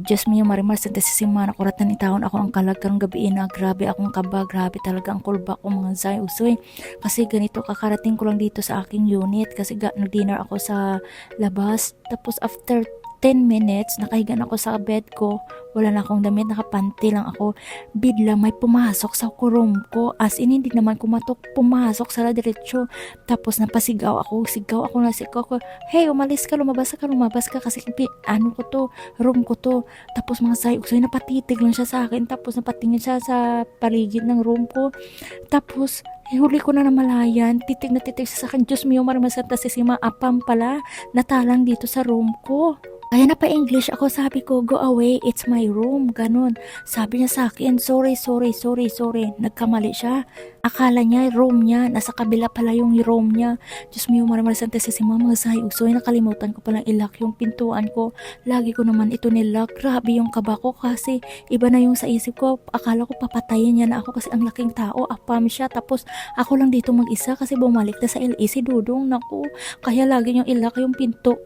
Diyos mio, Marimar, Santa Sisimana, kuratan ni taon ako ang kalag karong gabi na, grabe akong kaba, grabe talaga ang kulba ko mga zay usoy. Kasi ganito, kakarating ko lang dito sa aking unit kasi nag-dinner ako sa labas. Tapos after 10 minutes, nakahiga na ako sa bed ko. Wala na akong damit, nakapanty lang ako. Bigla may pumasok sa room ko. As in, hindi naman kumatok, pumasok sa diretso. Tapos napasigaw ako, sigaw ako. Hey, umalis ka, lumabas ka. Kasi ano ko to, room ko to. Tapos mga sayok, so napatitig lang siya sa akin. Tapos napatingin siya sa paligid ng room ko. Tapos, huli ko na namalayan, titig na titig siya sa akin. Diyos mio, Marimar Santa Sisima, apam pala, natalang dito sa room ko. Kaya na pa English ako, sabi ko, go away, it's my room, ganun. Sabi niya sa akin, sorry. Nagkamali siya. Akala niya, room niya, nasa kabila pala yung room niya. Diyos mio, Marimar Santa Sisima, mga sayusoy, nakalimutan ko palang ilock yung pintuan ko. Lagi ko naman ito nilock. Grabe yung kaba ko kasi iba na yung sa isip ko. Akala ko papatayin niya na ako kasi ang laking tao, apam siya. Tapos ako lang dito mag-isa kasi bumalik na sa LA si Dudong, naku. Kaya lagi niyang ilock yung pinto.